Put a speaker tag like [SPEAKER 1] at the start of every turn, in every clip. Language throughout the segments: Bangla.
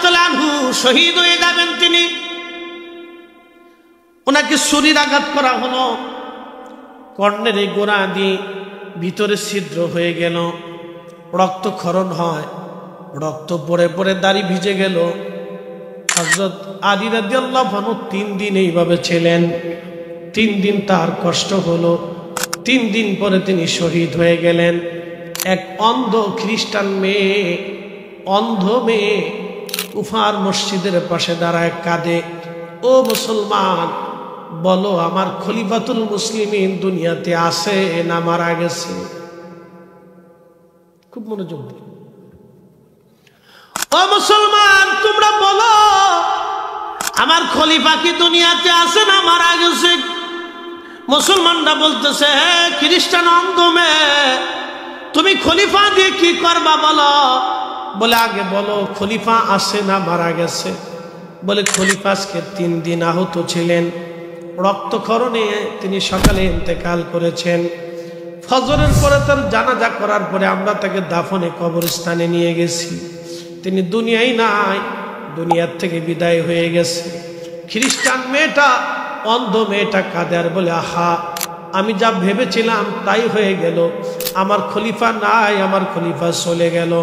[SPEAKER 1] তাআলা আনহু শহীদ হয়ে যাবেন। তিনি ওনাকে ছুরির আঘাত করা হলো, কর্ণের এই গোড়া দিয়ে ভিতরে ছিদ্র হয়ে গেল, রক্তক্ষরণ হয়, রক্ত পড়ে পড়ে দাড়ি ভিজে গেল। হযরত আলী রাদিয়াল্লাহু আনহু 3 দিন এইভাবে ছিলেন। 3 দিন তার কষ্ট হলো। 3 দিন পরে তিনি শহীদ হয়ে গেলেন। এক অন্ধ খ্রিস্টান মেয়ে, অন্ধ মেয়ে কুফার মসজিদের পাশে দাঁড়ায় কাঁদে, ও মুসলমান বলো আমার খলিফাতুল মুসলিমিন দুনিয়াতে আছে না মারা গেছে? খুব মনোযোগ দিন। ও মুসলমান তোমরা বলো আমার খলিফা কি দুনিয়াতে আছে না মারা গেছে? মুসলমানরা বলতেছে, হে খ্রিস্টান অন্ধ মেয়ে, তুমি খলিফা দিয়ে কি করবা বলো? বলে আগে বলো খলিফা আছে না মারা গেছে? বলে খলিফা আজকে 3 দিন আহত ছিলেন, রক্তক্ষরণে তিনি সকালে ইন্তেকাল করেছেন। ফজরের পরে তার জানাজা করার পরে আমরা তাকে দাফনে কবরস্থানে নিয়ে গেছি। তিনি দুনিয়ায় নাই, দুনিয়ার থেকে বিদায় হয়ে গেছে। খ্রিস্টান মেয়েটা, অন্ধ মেয়েটা কাঁদে আর বলে, আহা আমি যা ভেবেছিলাম তাই হয়ে গেল, আমার খলিফা নাই, আমার খলিফা চলে গেল।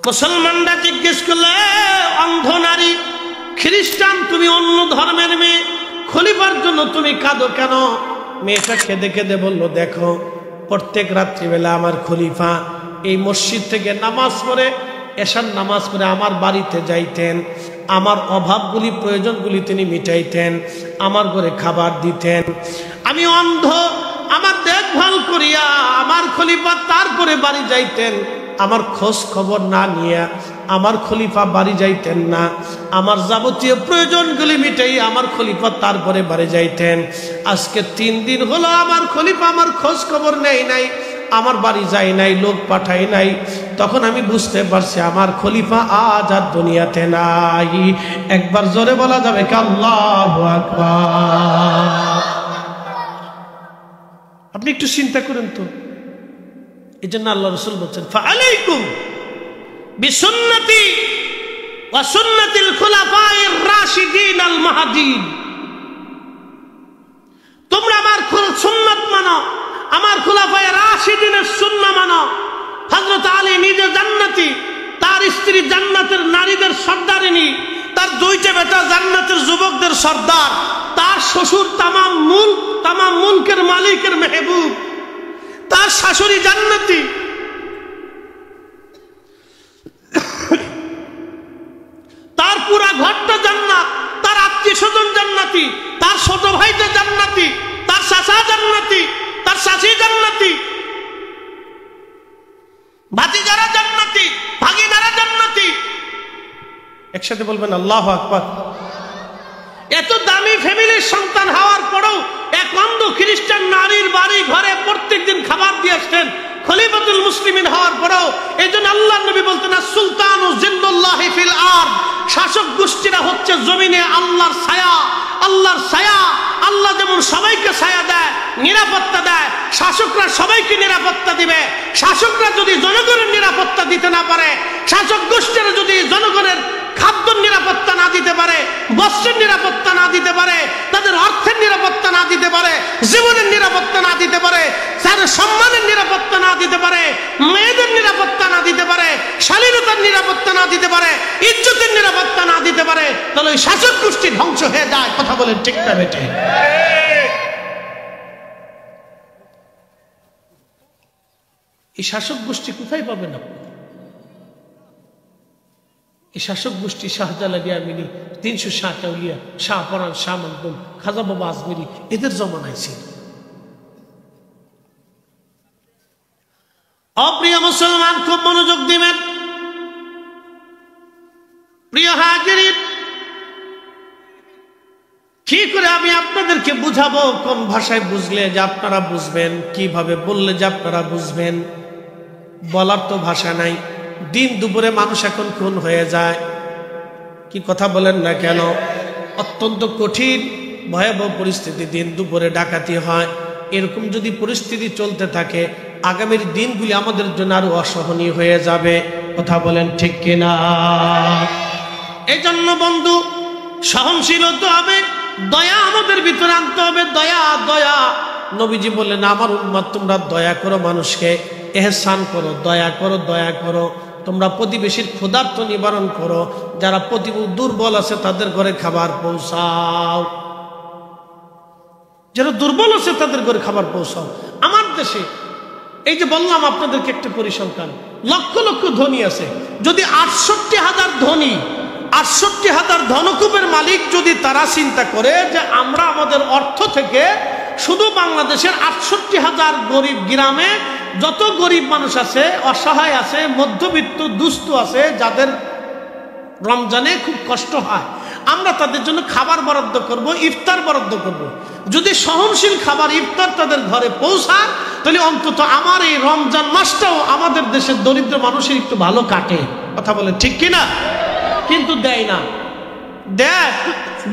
[SPEAKER 1] মুসলমানরা জিজ্ঞেস করলে, অন্ধ নারী খ্রিস্টান তুমি অন্য ধর্মের মেয়ে, খলিফার জন্য তুমি কাঁদো কেন? মেয়েটা কেঁদে কেঁদে বলল, দেখো প্রত্যেক রাত্রিবেলা আমার খলিফা এই মসজিদ থেকে নামাজ পড়ে, এশার নামাজ পড়ে আমার বাড়িতে যাইতেন, আমার অভাবগুলি প্রয়োজনগুলি তিনি মিটাইতেন, আমার ঘরে খাবার দিতেন। আমি অন্ধ, আমার দেখভাল করিয়া আমার খলিফা তারপরে বাড়ি যাইতেন, আমার খোঁজ খবর না নিয়ে আমার খলিফা বাড়ি যাইতেন না, আমার যাবতীয় প্রয়োজনগুলি মিটাই আমার খলিফা তারপরে বাড়ি যাইতেন। আজকে 3 দিন হলো আমার খলিফা আমার খোঁজ খবর নেই নাই, আমার বাড়ি যায় নাই, লোক পাঠাই নাই। তখন আমি বুঝতে পারছি আমার খলিফা আজ আর দুনিয়াতে নাই। একবার জোরে বলা যাবে কি আল্লাহু আকবার? আপনি একটু চিন্তা করেন তো। এই জন্য আল্লাহ রাসূল বলছেন, ফাআলাইকুম বিসুন্নতি ওয়া সুন্নাতিল খুলাফায়ে রাশিদিন আল মাহদিন। তোমরা আমার সুন্নাত মানো, আমার খুলাফায়ে রাশিদিনের সুন্নাহ মানো। হযরত আলী নিজে জান্নাতি, তার স্ত্রী জান্নাতের নারীদের সর্দারিনী, তার 2টা বেটা জান্নাতের যুবকদের সর্দার, তার শ্বশুর তামাম মুলকের মালিকের মেহবুব, তার শাশুড়ি জান্নাতি, তার পুরা ঘরটা জান্নাত, তার আত্মীয় স্বজন জান্নাতি, তার ছোট ভাইটা জান্নাতি, তার চাচা জান্নাতি, তার চাচি জান্নাতি, ভাতিজারা জান্নাতি, ভাগিনারা জান্নাতি। একসাথে বলবেন আল্লাহু আকবার। এত দামি ফ্যামিলির সন্তান হওয়ার পরেও এক অন্ধ খ্রিস্টান নারীর বাড়ি ঘরে প্রত্যেকদিন খাবার দিয়ে আসতেন, খলিফাতুল মুসলিমিন হওয়ার পরেও। এই জন্য আল্লাহর নবী বলতেন, সুলতানু জিল্লুল্লাহি ফিল আরদ, শাসক গোষ্ঠীরা হচ্ছে জমিনে আল্লাহর ছায়া। আল্লাহর ছায়া, আল্লাহ যেমন সবাইকে ছায়া দেয়, নিরাপত্তা দেয়, শাসকরা সবাইকে নিরাপত্তা দিবে। শাসকরা যদি জনগণের নিরাপত্তা দিতে না পারে, শাসক গোষ্ঠীরা যদি জনগণের খাদ্যের নিরাপত্তা না দিতে পারে, বস্ত্রের নিরাপত্তা না দিতে পারে, তাদের অর্থের নিরাপত্তা না দিতে পারে, জীবনের নিরাপত্তা না দিতে পারে, তাদের সম্মানের নিরাপত্তা না দিতে পারে, মেয়েদের নিরাপত্তা না দিতে পারে, শালীনতার নিরাপত্তা না দিতে পারে, ইজ্জতের নিরাপত্তা না দিতে পারে, তাহলে ওই শাসক গোষ্ঠী ধ্বংস হয়ে যায়। কথা বলেন ঠিক না বেটে? এই শাসক গোষ্ঠী কোথায় পাবেন আপনি? এই শাসক গোষ্ঠী শাহজালালি আমিনী, 360 আউলিয়া, শাহপরান, শাহ মখদুম, খাজা বাবা আজমিরি, এদের জমানায় ছিল। অপ্রিয় মুসলমান খুব মনোযোগ দিবেন। প্রিয় হাজিরিন, কি করে আমি আপনাদেরকে বুঝাবো? কোন ভাষায় বুঝলে যে আপনারা বুঝবেন, কিভাবে বললে যে আপনারা বুঝবেন? বলার তো ভাষা নাই। দিন দুপুরে মানুষ এখন খুন হয়ে যায়, কি কথা বলেন না কেন? অত্যন্ত কঠিন ভয়াবহ পরিস্থিতি, দিন দুপুরে ডাকাতি হয়। এরকম যদি পরিস্থিতি চলতে থাকে, আগামীর দিনগুলি আমাদের জন্য আরো অসহনীয় হয়ে যাবে। কথা বলেন ঠিক কিনা? এই জন্য বন্ধু সহনশীল হতে হবে, দয়া আমাদের ভিতরে আনতে হবে। দয়া দয়া নবীজি বললেন, আমার উম্মত তোমরা দয়া করো, মানুষকে এহসান করো, দয়া করো, দয়া করো। তোমরা প্রতিবেশীর ক্ষুধার্ত নিবারণ করো, যারা দুর্বল আছে তাদের ঘরে খাবার পৌঁছাও, যারা দুর্বল আছে তাদের ঘরে খাবার পৌঁছাও। আমার দেশে এই যে বললাম আপনাদেরকে একটা পরিসংখ্যান, লক্ষ লক্ষ ধনী আছে। যদি 68,000 ধনী, 68,000 ধনকুবের মালিক যদি তারা চিন্তা করে যে আমরা আমাদের অর্থ থেকে শুধু বাংলাদেশের 68,000 গরিব গ্রামে যত গরিব মানুষ আছে, অসহায় আছে, মধ্যবিত্ত দুস্থ আছে, যাদের রমজানে খুব কষ্ট হয়, আমরা তাদের জন্য খাবার বরাদ্দ করব, ইফতার বরাদ্দ করব। যদি সহনশীল খাবার ইফতার তাদের ঘরে পৌঁছায়, তাহলে অন্তত আমার এই রমজান মাসটাও আমাদের দেশের দরিদ্র মানুষের একটু ভালো কাটে। কথা বলে ঠিক কিনা? কিন্তু দেয় না,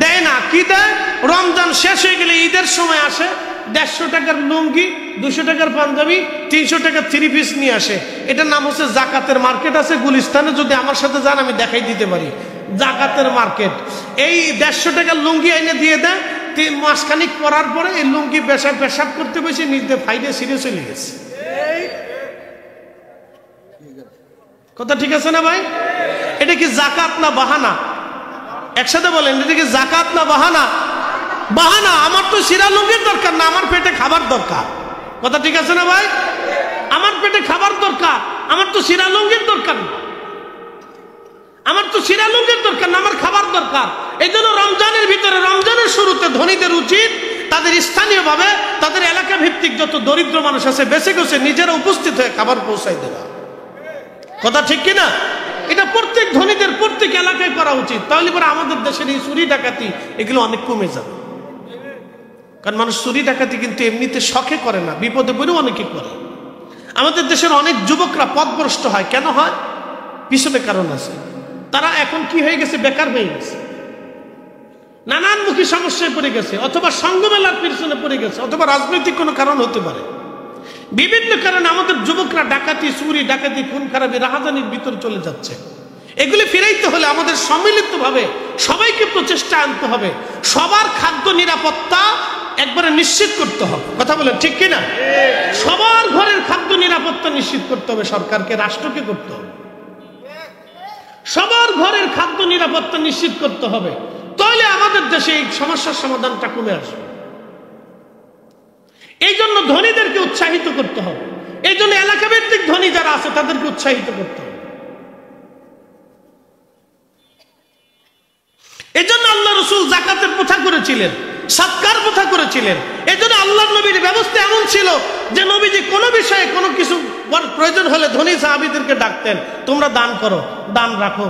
[SPEAKER 1] দেয় না। কি দেয়? রমজান শেষ হয়ে গেলে ঈদের সময় আসে, 150 টাকার লুঙ্গি, 200 টাকার পাঞ্জাবি, 300 টাকার 3 পিস নিয়ে আসে। এটার নাম হচ্ছে জাকাতের মার্কেট। আছে গুলিস্তানে, যদি আমার সাথে যান আমি দেখাই দিতে পারি। জাকাতের মার্কেট। এই 150 টাকার লুঙ্গি এনে দিয়ে দেয়, মাসখানিক পরার পরে এই লুঙ্গি পেশাব করতে বসে নিজে ফাইডে সিরিয়াস চলে গেছে। কথা ঠিক আছে না ভাই? এটা কি জাকাত না বাহানা? একসাথে বলেন, এটা কি জাকাত না বাহানা? বাহানা। আমার তো সিরা লুঙ্গির দরকার না, আমার পেটে খাবার দরকার। কথা ঠিক আছে না ভাই? আমার পেটে খাবার দরকার, আমার তো সিরা লুঙ্গির দরকার না, আমার তো সিরা লুঙ্গির দরকার না, আমার খাবার দরকার। এই জন্য রমজানের ভিতরে, রমজানের শুরুতে ধনীদের উচিত তাদের স্থানীয়ভাবে তাদের এলাকা ভিত্তিক যত দরিদ্র মানুষ আছে বেছে গেছে নিজেরা উপস্থিত হয়ে খাবার পৌঁছাই দেওয়া। কথা ঠিক কিনা? এটা প্রত্যেক ধনীদের প্রত্যেক এলাকায় করা উচিত। তাহলে পরে আমাদের দেশের এই চুরি ডাকাতি এগুলো অনেক কমে যাবে। কারণ মানুষ চুরি ডাকাতি কিন্তু এমনিতে শখে করে না, বিপদে পড়েও অনেকে করে। আমাদের দেশের অনেক যুবকরা পথভ্রষ্ট হয়। কেন হয়? পিছনে কারণ আছে। তারা এখন কি হয়ে গেছে? বেকার হয়ে গেছে, নানানমুখী সমস্যায় পড়ে গেছে, অথবা সঙ্গমেলার পিছনে পড়ে গেছে, অথবা রাজনৈতিক কোনো কারণ হতে পারে। বিভিন্ন কারণে আমাদের যুবকরা ডাকাতি, চুরি ডাকাতি, খুন খারাপি, রাহাজানির ভিতরে চলে যাচ্ছে। এগুলি ফিরাইতে হলে আমাদের সম্মিলিতভাবে সবাইকে প্রচেষ্টা আনতে হবে। সবার খাদ্য নিরাপত্তা একবারে নিশ্চিত করতে হবে। কথা বলেন ঠিক কিনা? সবার ঘরের খাদ্য নিরাপত্তা নিশ্চিত করতে হবে, সরকারকে, রাষ্ট্রকে করতে হবে। সবার ঘরের খাদ্য নিরাপত্তা নিশ্চিত করতে হবে, তাহলে আমাদের দেশে এই সমস্যার সমাধানটা কমে আসবে। এই জন্য ধনীদেরকে উৎসাহিত করতে হবে। এই জন্য এলাকা ভিত্তিক ধনী যারা আছে তাদেরকে উৎসাহিত করতে হবে। এই জন্য আল্লাহ রাসূল যাকাতের প্রথা করেছিলেন, সাদকার প্রথা করেছিলেন। এই জন্য আল্লাহর নবীর ব্যবস্থা এমন ছিল যে নবীজি কোনো বিষয়ে কোনো কিছু প্রয়োজন হলে ধনী সাহাবীদেরকে ডাকতেন, তোমরা দান করো, দান রাখো।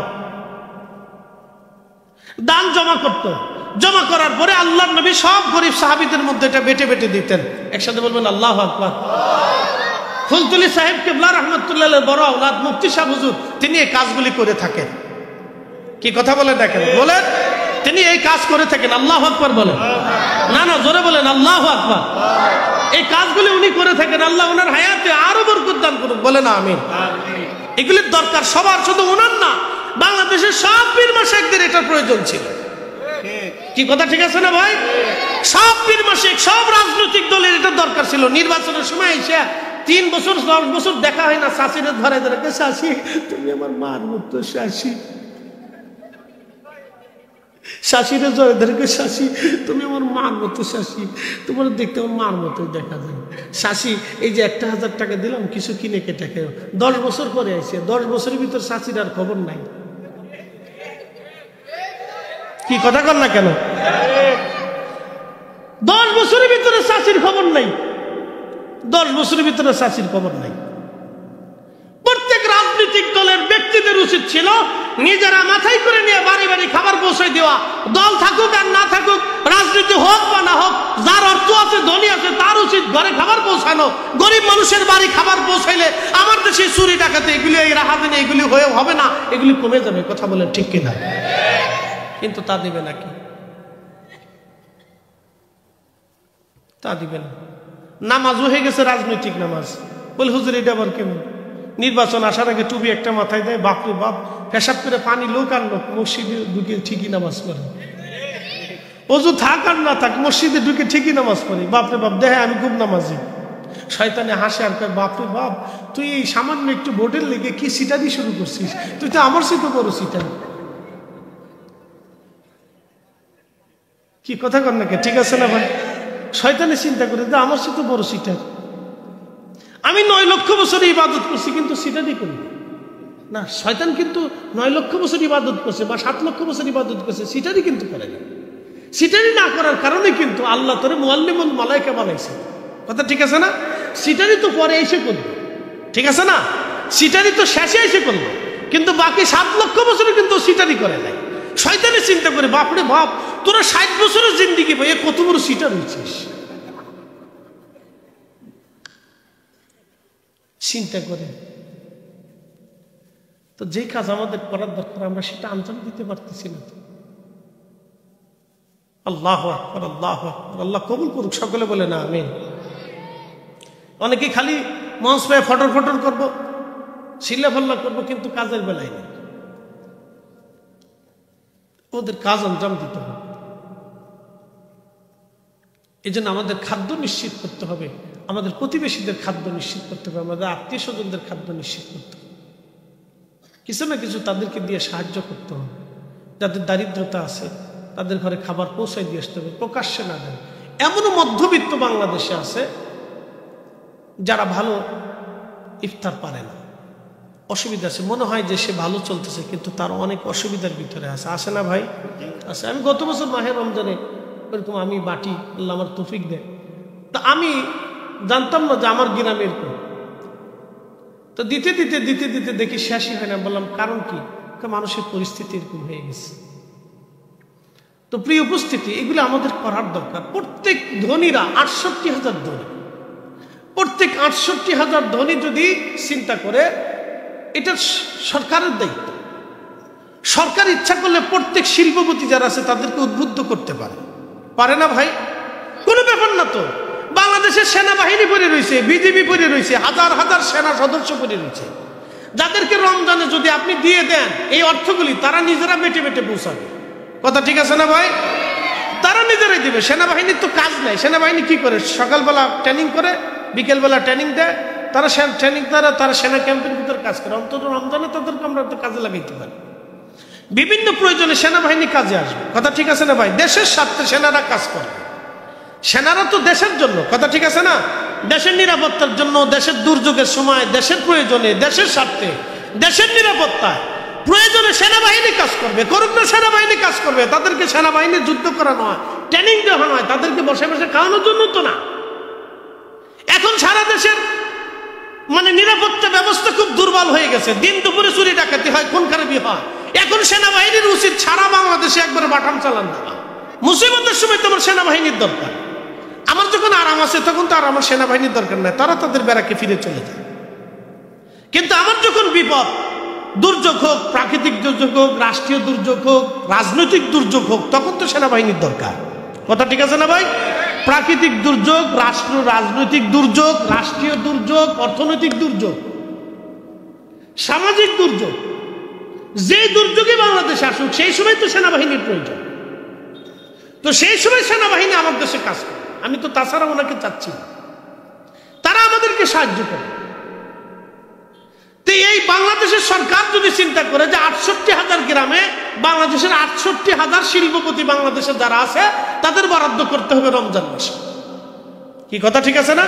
[SPEAKER 1] দান জমা করত, জমা করার পরে আল্লাহর নবী সব গরিব সাহাবীদের মধ্যে এটা বেটে বেটে দিতেন। একসাথে বলবেন আল্লাহু আকবার। ফুলতুলি সাহেব কিবলা রাহমাতুল্লাহ আলাইহির বড় আওলাদ মুফতি সাহেব হুজুর, তিনি এই কাজগুলি করে থাকেন। কি কথা বলে দেখেন, বলেন, তিনি এই কাজ করে থাকেন। আল্লাহু আকবার বলেন না, না জোরে বলেন আল্লাহু আকবার। এই কাজগুলি উনি করে থাকেন। আল্লাহ ওনার হায়াতে আরো বরকত দান করুন, বলেন আমিন। এগুলির দরকার সবার, শুধু ওনার না, বাংলাদেশের সব পীর মাশায়েখদের এটার প্রয়োজন ছিল। কি কথা ঠিক আছে না ভাই? সব পীর মাশায়েখ, সব রাজনৈতিক দলের এটা দরকার ছিল। নির্বাচনের সময় এসে 3 বছর 10 বছর দেখা হয় না, শাশিরে ধরে ধরে, শাশি তুমি আমার মার মতো, শাশি শাশিরে ধরে ধরে, শাশি তুমি আমার মার মতো, শাশি তোমার দেখতে আমার মার মতো দেখা যায়, শাশি এই যে 1000 টাকা দিলাম কিছু কিনে কেটে খেয়ে। 10 বছর পরে আসে, 10 বছরের ভিতর শাশির আর খবর নাই। কি কথা কর না কেন? 10 বছরের ভিতরে শাশির খবর নাই, 10 বছরের ভিতরে শাশির খবর নাই। প্রত্যেক রাজনৈতিক দলের ব্যক্তিদের উচিত ছিল নিজেরা মাথায় করে নিয়ে বাড়ি বাড়ি খাবার পৌঁছে দেওয়া। দল থাকুক আর না থাকুক, রাজনীতি হোক বা না হোক, যার অর্থ আছে, ধনী আছে, তার উচিত ঘরে খাবার পৌঁছানো। গরিব মানুষের বাড়ি খাবার পৌঁছাইলে আমার দেশে চুরি ডাকাতি এগুলি, এই রাহাজানি এগুলি হয়ে হবে না, এগুলি কমে যাবে। কথা বলেন ঠিক কিনা? কিন্তু তা দিবে নাকি? তা দিবে না। নামাজ হয়ে গেছে রাজনৈতিক নামাজ। বলে হুজুর এটা আবার কেমন? নির্বাচন আসার আগে টুপি একটা মাথায় দেয়, বাপরে বাপ, পেশাব করে পানি লোক আর লোক, মসজিদে ঢুকে ঠিকই নামাজ পড়ে। অজু থাক আর না থাক, মসজিদে ঢুকে ঠিকই নামাজ পড়ি, বাপরে বাপ দেখে আমি খুব নামাজি। শয়তানে হাসে আর কয়, বাপরে বাপ, তুই এই সামান্য একটু ভোটের লেগে কি সিটারি শুরু করছিস, তুই তো আমার সাথে বড় সিটারি। কি কথা কর নাকি, ঠিক আছে না ভাই? শয়তানে চিন্তা করে যে আমার সাথে বড় সিটারি, আমি 9 লক্ষ বছর ইবাদত করছি কিন্তু সিটারি করি না। শয়তান কিন্তু 9 লক্ষ বছর ইবাদত করছে বা 7 লক্ষ বছর ইবাদত করছে, সিটারি কিন্তু করে না। সিটারি না করার কারণে কিন্তু আল্লাহ তোরে মুআল্লিমুল মালায়েকা বানাইছে। কথা ঠিক আছে না? সিটারি তো পরে এসে করলো, ঠিক আছে না? সিটারি তো শেষে এসে করলো, কিন্তু বাকি 7 লক্ষ বছরে কিন্তু সিটারি করে নাই। শয়তানে চিন্তা করে, বাপরে বাপ, তোরা 60 বছরের জিন্দিগি ভাই কত বড় সিটার হয়েছিস। চিন্তা করে তো যে কাজ আমাদের করার দরকার আমরা সেটা আঞ্জাম দিতে পারতেছি না। আল্লাহু আকবার, আল্লাহু আকবার, আল্লাহ কবুল করুক, সকলে বলে না আমিন। অনেকে খালি মঞ্চ পেয়ে ফটর ফটর করবো, চিল্লা ফাল্লা করবো, কিন্তু কাজের বেলায় নেই। ওদের কাজ আঞ্জাম দিতে হবে। এই জন্য আমাদের খাদ্য নিশ্চিত করতে হবে, আমাদের প্রতিবেশীদের খাদ্য নিশ্চিত করতে হবে, আমাদের আত্মীয় স্বজনদের খাদ্য নিশ্চিত করতে হবে। কিছু না কিছু তাদেরকে দিয়ে সাহায্য করতে হবে। যাদের দারিদ্রতা আছে তাদের ঘরে খাবার পৌঁছায় দিয়ে আসতে হবে, প্রকাশ্যে না দেয়। এমনও মধ্যবিত্ত বাংলাদেশে আছে যারা ভালো ইফতার পারে না, অসুবিধা আছে, মনে হয় যে সে ভালো চলতেছে কিন্তু তার অনেক অসুবিধার ভিতরে আছে। আসে না ভাই? আছে। আমি গত বছর মাহে রমজানে এরকম আমি বাটি, আল্লাহ আমার তৌফিক দেয়, তা আমি জানতাম না যে আমার গ্রামে এরকম। তো দিতে দিতে দিতে দিতে দেখি শেষই হয় না। বললাম কারণ কি? মানুষের পরিস্থিতি এরকম হয়ে গেছে। তো প্রিয় উপস্থিতি, এগুলো আমাদের করার দরকার। প্রত্যেক ধনীরা 68,000 ধনী, প্রত্যেক 68,000 ধনী যদি চিন্তা করে, এটা সরকারের দায়িত্ব। সরকার ইচ্ছা করলে প্রত্যেক শিল্পপতি যারা আছে তাদেরকে উদ্বুদ্ধ করতে পারে, পারে না ভাই? কোনো ব্যাপার না তো। বাংলাদেশের সেনাবাহিনী পড়ে রয়েছে, বিজিবি পড়ে রয়েছে, হাজার হাজার সেনা সদস্য পড়ে রয়েছে, যাদেরকে রমজানে যদি আপনি দিয়ে দেন এই অর্থগুলি, তারা নিজেরা বেটে বেটে পৌঁছাবে। কথা ঠিক আছে না ভাই? তারা নিজেরাই দিবে। সেনাবাহিনীর তো কাজ নাই। সেনাবাহিনী কি করে? সকালবেলা ট্রেনিং করে, বিকেলবেলা ট্রেনিং দেয়, তারা ট্রেনিং দ্বারা তারা সেনা ক্যাম্পের ভিতরে কাজ করে। অন্তত রমজানে তাদেরকে আমরা কাজে লাগাইতে পারি। বিভিন্ন প্রয়োজনে সেনাবাহিনী কাজে আসবে। কথা ঠিক আছে না ভাই? দেশের স্বার্থে সেনারা কাজ করে। সেনারা তো দেশের জন্য, কথা ঠিক আছে না? দেশের নিরাপত্তার জন্য, দেশের দুর্যোগের সময়, দেশের প্রয়োজনে, দেশের স্বার্থে, দেশের নিরাপত্তায় প্রয়োজনে সেনাবাহিনী কাজ করবে। করুক না, সেনাবাহিনী কাজ করবে। তাদেরকে সেনাবাহিনীর যুদ্ধ করানো হয়, ট্রেনিং দেওয়া হয়, তাদেরকে বসে বসে খাওয়ানোর জন্য তো না। এখন সারা দেশের নিরাপত্তা ব্যবস্থা খুব দুর্বল হয়ে গেছে। দিন দুপুরে চুরি ডাকাতি হয়, খুন খারাপি হয়। এখন সেনাবাহিনীর উচিত সারা বাংলাদেশে একবারে বাটাম চালান দেওয়া। মুসিবতের সময় তোমার সেনাবাহিনীর দরকার। আমার যখন আরাম আছে তখন তো আর আমার সেনাবাহিনীর দরকার নাই, তারা তাদের ব্যারাকে ফিরে চলে যায়। কিন্তু আমার যখন বিপদ, দুর্যোগ হোক, প্রাকৃতিক দুর্যোগ হোক, রাষ্ট্রীয় দুর্যোগ হোক, রাজনৈতিক দুর্যোগ হোক, তখন তো সেনাবাহিনীর দরকার। কথা ঠিক আছে না ভাই? প্রাকৃতিক দুর্যোগ, রাজনৈতিক দুর্যোগ, রাষ্ট্রীয় দুর্যোগ, অর্থনৈতিক দুর্যোগ, সামাজিক দুর্যোগ, যে দুর্যোগে বাংলাদেশে আসুক সেই সময় তো সেনাবাহিনীর প্রয়োজন। তো সেই সময় সেনাবাহিনী আমার দেশে কাজ করে। আমি তো তাছাড়া ওনাকে চাচ্ছি না, তারা আমাদেরকে সাহায্য করে। তো এই বাংলাদেশের সরকার যদি চিন্তা করে যে 68,000 গ্রামে বাংলাদেশের 68,000 শিল্পপতি বাংলাদেশে যারা আছে তাদের বরাদ্দ করতে হবে রমজান মাসে। কি কথা ঠিক আছে না?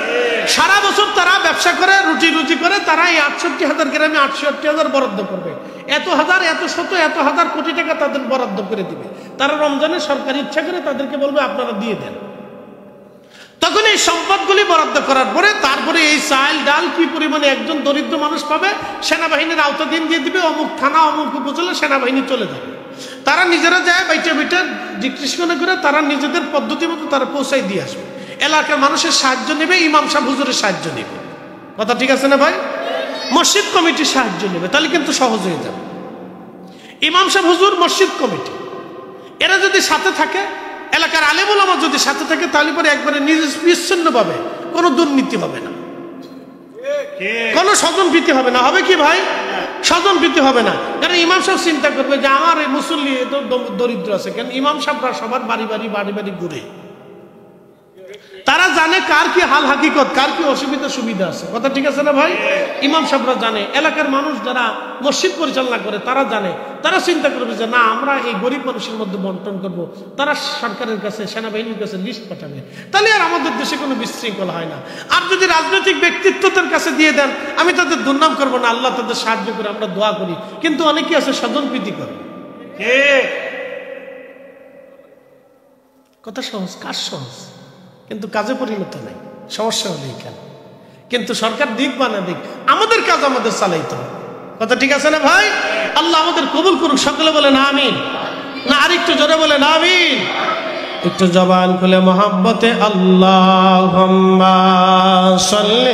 [SPEAKER 1] সারা বছর তারা ব্যবসা করে, রুটি রুজি করে, তারা এই 68,000 গ্রামে 68,000 বরাদ্দ করবে। এত হাজার, এত শত, এত হাজার কোটি টাকা তাদের বরাদ্দ করে দিবে। তারা রমজানে সরকার ইচ্ছা করে তাদেরকে বলবে আপনারা দিয়ে দেন। তখন এই সম্পদগুলি বরাদ্দ করার পরে তারপরে এই চাল ডাল কি পরিমাণে একজন দরিদ্র মানুষ পাবে, সেনাবাহিনীর আওতাধীন দিয়ে দিবে। অমুক থানা, অমুক উপজেলা সেনাবাহিনী চলে যাবে। তারা নিজেরা যায় বাইটা বাইটা ডিসকাশন করে তারা নিজেদের পদ্ধতি মতো তারা পৌঁছাই দিয়ে আসবে। এলাকার মানুষের সাহায্য নেবে, ইমাম সাহেব হুজুরের সাহায্য নেবে। কথা ঠিক আছে না ভাই? মসজিদ কমিটির সাহায্য নেবে, তাহলে কিন্তু সহজ হয়ে যাবে। ইমাম সাহেব হুজুর, মসজিদ কমিটি, এরা যদি সাথে থাকে, এলাকার আলেম ওলামা যদি সাথে থাকে, তাহলে পরে একবারে নিরবিচ্ছিন্ন ভাবে কোনো দুর্নীতি হবে না। কোনো স্বজন প্রীতি হবে না। হবে কি ভাই? স্বজন প্রীতি হবে না। কারণ ইমাম সাহেব চিন্তা করবে যে আমার এই মুসল্লি তো দরিদ্র আছে, কেন ইমাম সাহেবরা সবার বাড়ি বাড়ি ঘুরে, তারা জানে কার কি হাল হাকিকত, কার কি অসুবিধা সুবিধা আছে। কথা ঠিক আছে না ভাই? ইমাম সাহেবরা জানে, এলাকার মানুষ যারা মসজিদ পরিচালনা করে তারা জানে, তারা চিন্তা করবে যে না আমরা এই গরিব মানুষের মধ্যে বন্টন করব, তারা সরকারের কাছে সেনাবাহিনীর কাছে লিস্ট পাঠাবে, তাহলে আর আমাদের দেশে কোনো বিশৃঙ্খলা হয় না। আর যদি রাজনৈতিক ব্যক্তিত্বদের কাছে দিয়ে দেন, আমি তাদের দুর্নাম করবো না, আল্লাহ তাদের সাহায্য করে, আমরা দোয়া করি, কিন্তু অনেকেই আছে স্বজন প্রীতি করে। কথা সহজ, কাজ সহজ, কিন্তু কাজে পরিণত নেই। সমস্যা হলেই কেন? কিন্তু সরকার দিক বা না দিক, আমাদের কাজ আমাদের চালাইতে হবে। কথা ঠিক আছে না ভাই? আল্লাহ আমাদের কবুল করুক। সকলে বলেন আমিন। না আরেকটু জোরে বলেন আমিন। একটু জবান খুলে মহাব্বতে আল্লাহুম্মা সাল্লি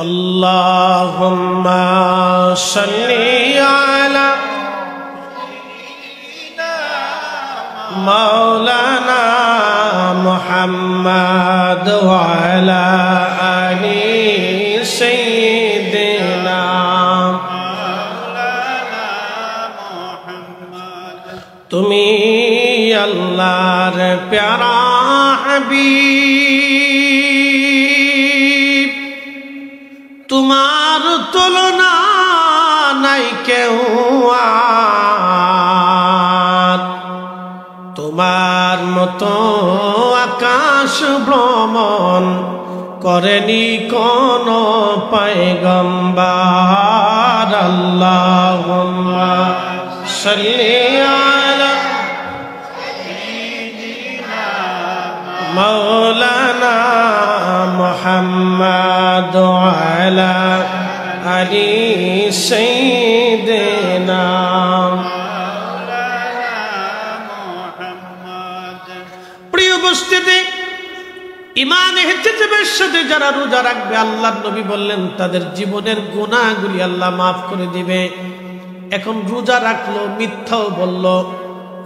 [SPEAKER 1] Allahumma salli ala Maulana Muhammad wa ala ali Sayyidina Maulana Muhammad। তুমি আল্লাহর প্যারা হাবিব, তোমার তুলনা নাই কেউ আর, তোমার মতো আকাশ ভ্রমণ করেনি কোন পয়গম্বর। আল্লাহুম্মা সাল্লি আলা মাওলানা মুহাম্মদ ওয়া আলা আলি সাইয়্যিদিনা মুহাম্মদ। প্রিয় উপস্থিতি, ঈমান ইহতিসাবের সাথে যারা রোজা রাখবে, আল্লাহর নবী বললেন তাদের জীবনের গুনাহগুলি আল্লাহ মাফ করে দিবে। এখন রোজা রাখলো, মিথ্যাও বলল,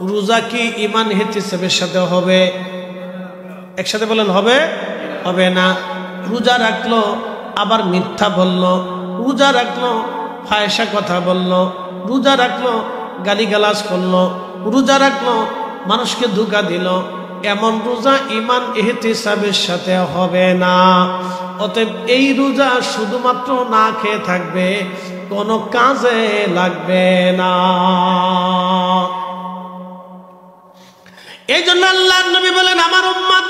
[SPEAKER 1] রোজা কি ঈমান ইহতিসাবের সাথে হবে? একসাথে বলেন হবে? হবে না। রোজা রাখলো আবার মিথ্যা বলল, রোজা রাখলো ফায়সা কথা বলল, রোজা রাখলো গালিগালাজ করলো, রোজা রাখলো মানুষকে ধোঁকা দিল, এমন রোজা ঈমান ইহতিসাবের সাথে হবে না। অতএব এই রোজা শুধুমাত্র না খেয়ে থাকবে, কোনো কাজে লাগবে না। এই জন্য আল্লাহর নবী বলেন আমার উম্মত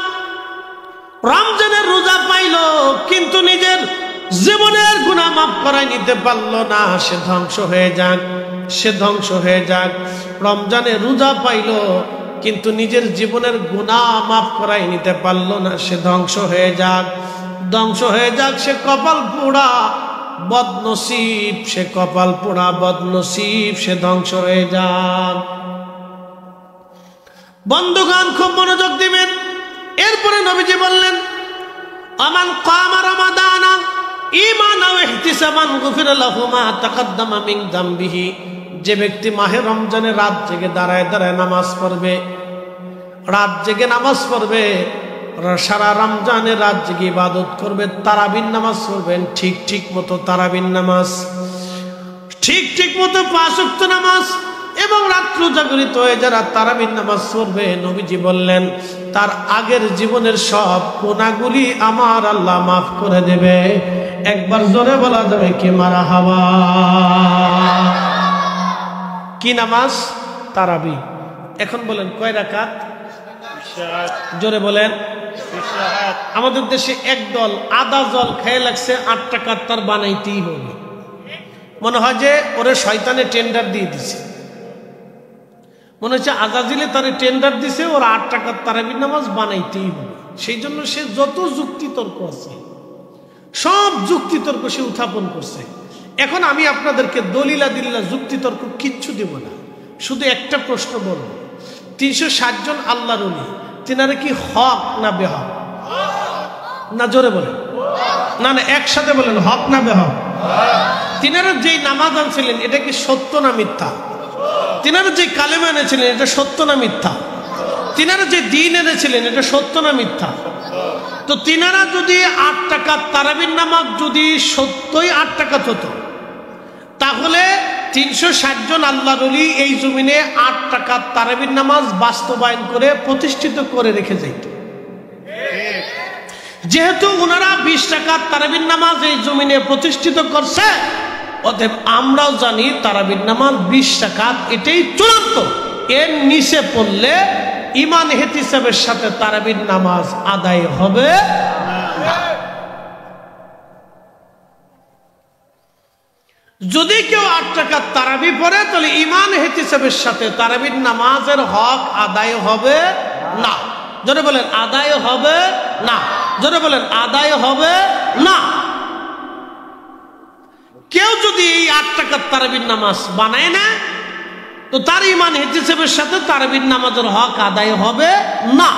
[SPEAKER 1] রমজানের রোজা পাইল কিন্তু নিজের জীবনের গুনাহ মাফ করাই নিতে পারল না, সে ধ্বংস হয়ে যাক, সে ধ্বংস হয়ে যাক। রমজানের রোজা পাইল কিন্তু নিজের জীবনের গুনাহ মাফ করাই নিতে পারল না, সে ধ্বংস হয়ে যাক, ধ্বংস হয়ে যাক। সে কপাল পোড়া বদনসিব, সে কপাল পোড়া বদনসিব, সে ধ্বংস হয়ে যাক। বন্ধুগণ খুব মনোযোগ দিবেন। এরপরে নবীজি বললেন আমান কামা রমাদানা ঈমানাও ইহতিসাবান গুফিরা লাহু মা তাকাদ্দামা মিন যামবিহি। যে ব্যক্তি মাহে রমজানে রাত জেগে দাঁড়ায় দাঁড়ায় নামাজ পড়বে, রাত জেগে নামাজ পড়বে, সারা রমজানে রাত জেগে ইবাদত করবে, তারাবির নামাজ পড়বেন ঠিক ঠিক মতো, তারাবির নামাজ ঠিক ঠিক মতো 5 ওয়াক্ত নামাজ, এবং রাত্র জাগরিত হয়ে যারা তারাবির নামাজ পড়বে, নবীজি বললেন তার আগের জীবনের সব গুনাহগুলি আমার আল্লাহ মাফ করে দেবে। একবার জোরে বলা যাবে কি মারহাবা? কি নামাজ? তারাবি। এখন বলেন কয় রাকাত? জোরে বলেন। আমাদের দেশে একদল আদা জল খেয়ে লাগছে 8 টাকার তার বানাইতেই হবে। মনে হয় যে ওরে শয়তানে টেন্ডার দিয়ে দিছে, মনে হচ্ছে আজাজিলে তারে টেন্ডার দিছে, ওর 8 টাকার তারাবির নামাজ বানাইতেই হবে। সেই জন্য সে যত যুক্তি তর্ক আছে সব যুক্তি তর্ক সে উত্থাপন করছে। এখন আমি আপনাদেরকে দলিলা দিল্লা যুক্তি তর্ক কিচ্ছু দেব না, শুধু একটা প্রশ্ন বলব, 360 জন আল্লাহর ওলি, তিনারা কি হক না বেহক? না জোরে বলেন, না না একসাথে বলেন, হক না বেহক? তিনারা যেই নামাজ আনছিলেন এটা কি সত্য না মিথ্যা? তিনারা যে কালেমা এনেছিলেন এটা সত্য না মিথ্যা? তিনারা যে দিন এনেছিলেন এটা সত্য না মিথ্যা? তো তিনারা যদি 8 টাকা তারাবির নামাজ যদি সত্যই 8 টাকা হতো, তাহলে 360 জন আল্লাহর ওলি এই জমিনে 8 টাকা তারাবির নামাজ বাস্তবায়ন করে প্রতিষ্ঠিত করে রেখে যাইত। যেহেতু ওনারা 20 টাকা তারাবির নামাজ এই জমিনে প্রতিষ্ঠিত করছে, অতএব আমরাও জানি তারাবির নামাজ 20 টাকা এটাই চূড়ান্ত। এর নিচে পড়লে ইমান ইহতিসাবের সাথে তারাবির নামাজ আদায় হবে না। যদি কেউ 8 টাকা তারাবি পড়ে তাহলে ইমান ইহতিসাবের সাথে তারাবির নামাজের হক আদায় হবে না। জোরে বলেন আদায় হবে না। জোরে বলেন আদায় হবে না। কেউ যদি এই 8 টাকার তারাবির নামাজ বানায় না, তো তার ইমান ইহতিসাবের সাথে তারাবির নামাজের হক আদায় হবে না।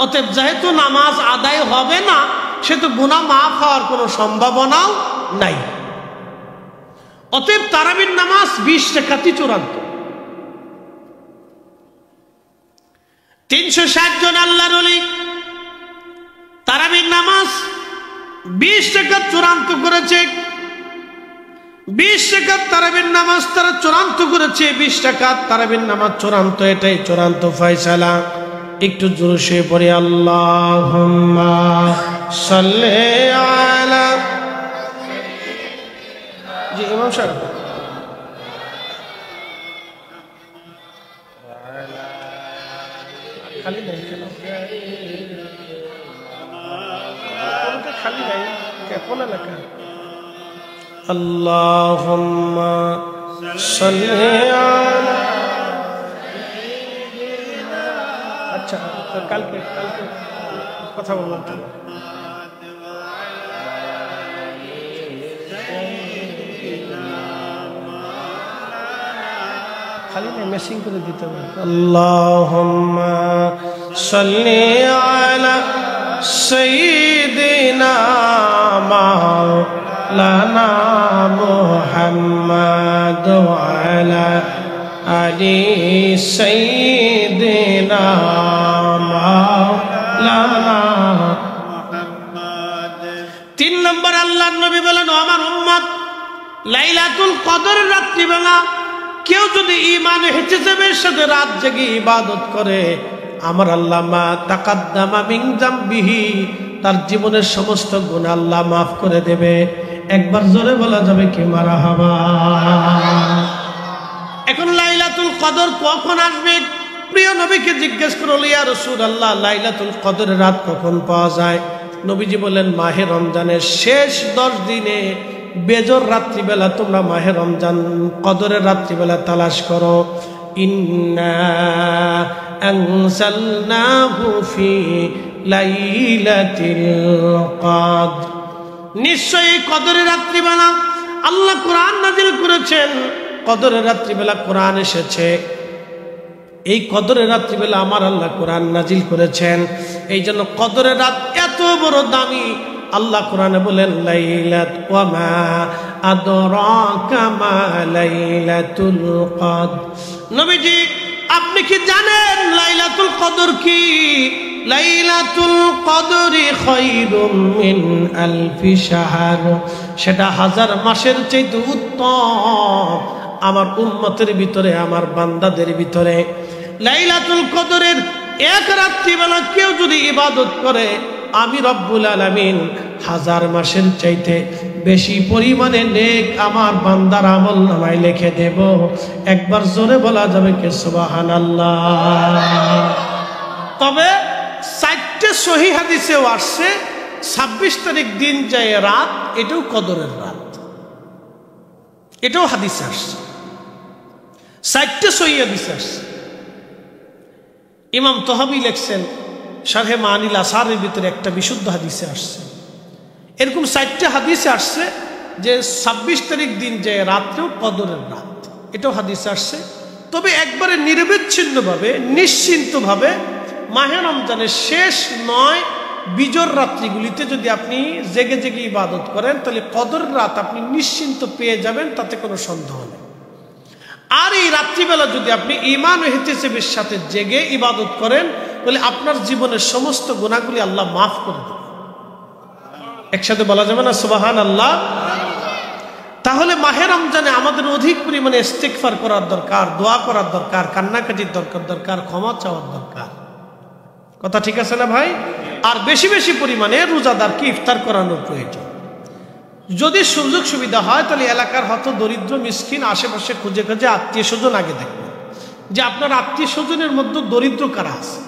[SPEAKER 1] অতএব যেহেতু নামাজ আদায় হবে না, সেহেতু গুনাহ মাফ হওয়ার কোনো সম্ভাবনাও নাই। অতএব তারাবির নামাজ 20 টাকাতেই চূড়ান্ত। 360 জন আল্লাহর ওলি তারাবির নামাজ 20 টাকা চূড়ান্ত করেছে। 20 টাকা তারাবির নামাজ তারা চূড়ান্ত করেছে। 20 টাকা তারাবির নামাজ চূড়ান্ত, এটাই চূড়ান্ত ফয়সালা। একটু জোরে সে পড়ে আল্লাহুম্মা সাল্লি আলা। জি ইমাম সাহেব, খালি নাই কেন? খালি নাই কোন এলাকা? আল্লাহুম্মা সাল্লি আলা। আচ্ছা কালকে কথা বললাম। খালি না মেশিং করে দিতে হবে। আল্লাহুম্মা সাল্লি আলা সাইয়্যিদিনা মাওলানা মুহাম্মাদ ওয়া আলা আলি সাইয়্যিদিনা মাওলানা মুহাম্মাদ। 3 নম্বর আল্লাহর নবী বলেন, আমার উম্মত লাইলাতুল কদর রাত্রিবেলা কেউ যদি ঈমান ইহতিসাবের সাথে রাত জেগে ইবাদত করে, আমার আল্লাহ মা তাকাদ্দামা মিন যামবিহি, তার জীবনের সমস্ত গুনাহ আল্লাহ মাফ করে দেবে। একবার জোরে বলা যাবে কি মারহাবা? এখন লাইলাতুল কদর কখন আসবে? প্রিয় নবীকে জিজ্ঞেস করল, ইয়া রাসূলুল্লাহ লাইলাতুল কদরের রাত কখন পাওয়া যায়? নবীজি বললেন, মাহে রমজানের শেষ 10 দিনে বেজর রাত্রিবেলা তোমরা মাহে রমজান কদরের রাত্রিবেলা তালাশ করো। ইন্না আনজালনাহু ফি লাইলাতিল কদর, নিশ্চয়ই কদরের রাত্রিবেলা আল্লাহ কোরআন নাজিল করেছেন। কদরের রাত্রিবেলা কোরআন এসেছে। এই কদরের রাত্রিবেলা আমার আল্লাহ কোরআন নাজিল করেছেন। এই জন্য কদরের রাত এত বড় দামি। আল্লাহ কোরআনে বলেন, লাইলাত ওয়া মা আদরাকা মা লাইলাতুল কদর। নবীজি আপনি কি জানেন লাইলাতুল কদর কি? লাইলাতুল কদরি খায়রুম মিন আলফি শাহর, সেটা 1000 মাসের চাইতে উত্তম আমার উম্মতের ভিতরে, আমার বান্দাদের ভিতরে। লাইলাতুল কদরের এক রাত্রিবেলা কেউ যদি ইবাদত করে, আমি রব্বুল আলামিন 1000 মাসের চাইতে বেশি পরিমাণে নেক আমার বান্দার আমল নামায় লিখে দেব। একবার জোরে বলা যাবে কি সুবহানাল্লাহ? তবে 4টে সহিহ হাদিসেও আসছে 26 তারিখ দিন যায় রাত, এটাও কদরের রাত, এটাও হাদিসে আসছে। 4টে সহিহ হাদিসে আসছে। ইমাম তহাবি লিখছেন শারহে মানিল আসারের ভিতরে একটা বিশুদ্ধ হাদিসে আসছে। এরকম 4টে হাদিসে আসছে যে 26 তারিখ দিন যে রাত্রেও কদরের রাত, এটাও হাদিসে আসছে। তবে একবারে নিরবিচ্ছিন্নভাবে নিশ্চিন্তভাবে মাহে রমজানের শেষ 9, বিজোর রাত্রিগুলিতে যদি আপনি জেগে জেগে ইবাদত করেন তাহলে কদর রাত আপনি নিশ্চিন্ত পেয়ে যাবেন, তাতে কোনো সন্দেহ নেই। আর এই রাত্রিবেলা যদি আপনি ঈমান ও ইহতিসাবের সাথে জেগে ইবাদত করেন তাহলে আপনার জীবনের সমস্ত গুনাহগুলি আল্লাহ মাফ করে দেবেন। একসাথে বলা যাবে না সুবহানাল্লাহ? তাহলে মাহে রমজানে আমাদের অধিক পরিমাণে ইস্তিগফার করার দরকার, দোয়া করার দরকার, কান্নাকাটির দরকার, ক্ষমা চাওয়ার দরকার। কথা ঠিক আছে না ভাই? আর বেশি বেশি পরিমাণে রোজাদারকে ইফতার করানোর প্রয়োজন। যদি সুযোগ সুবিধা হয় তাহলে এলাকার হয়তো দরিদ্র মিসকিন আশেপাশে খুঁজে খুঁজে আত্মীয় স্বজন আগে দেখবেন যে আপনার আত্মীয় স্বজনের মধ্যে দরিদ্র কারা আছে।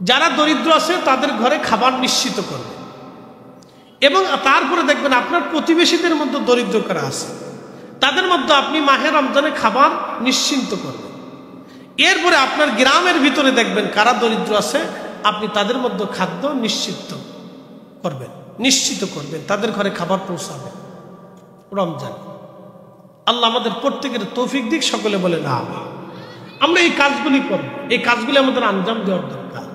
[SPEAKER 1] যারা দরিদ্র আছে তাদের ঘরে খাবার নিশ্চিত করবে, এবং তারপরে দেখবেন আপনার প্রতিবেশীদের মধ্যে দরিদ্র কারা আছে, তাদের মধ্যে আপনি মাহে রমজানে খাবার নিশ্চিন্ত করবেন। এরপরে আপনার গ্রামের ভিতরে দেখবেন কারা দরিদ্র আছে, আপনি তাদের মধ্যে খাদ্য নিশ্চিত করবেন, তাদের ঘরে খাবার পৌঁছাবেন রমজান। আল্লাহ আমাদের প্রত্যেকের তৌফিক দিক, সকলে বলে না আমরা এই কাজগুলি করব, এই কাজগুলি আমাদের আঞ্জাম দেওয়ার দরকার,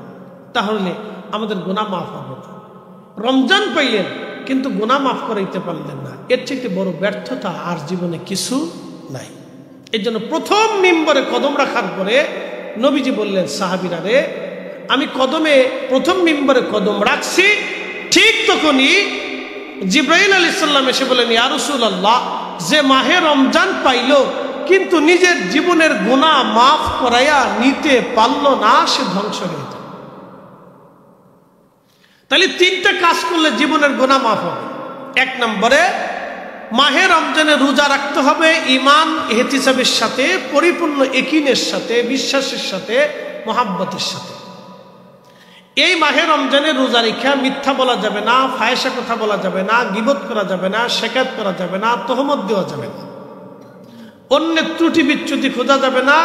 [SPEAKER 1] তাহলে আমাদের গুনাহ মাফ হবে। রমজান পাইলেন কিন্তু গুনাহ মাফ করাইতে পারলেন না, এর চাইতে বড় ব্যর্থতা আর জীবনে কিছু নাই। এর জন্য প্রথম মিম্বরে কদম রাখার পরে নবীজি বললেন সাহাবীরা রে, আমি প্রথম মিম্বরে কদম রাখছি, ঠিক তখনই জিবরাইল আলাইহিস সালাম এসে বলেন ইয়া রাসূলুল্লাহ, যে মাহে রমজান পাইল কিন্তু নিজের জীবনের গুনাহ মাফ করাইয়া নিতে পারল না, সে ধ্বংস হয়ে যায়। তাহলে তিনটা কাজ করলে জীবনের গুনাহ মাফ হবে। এক নম্বরে মাহে রমজানে রোজা রাখতে হবে ঈমান ইহতিসাবের সাথে, পরিপূর্ণ ইয়াকিনের সাথে, বিশ্বাসের সাথে, মহাব্বতের সাথে। এই মাহে রমজানে রোজা রেখা মিথ্যা বলা যাবে না, ফায়সা কথা বলা যাবে না, গীবত করা যাবে না, শেকায়ত করা যাবে না, তহমত দেওয়া যাবে না, অন্যের ত্রুটি বিচ্যুতি খোঁজা যাবে না,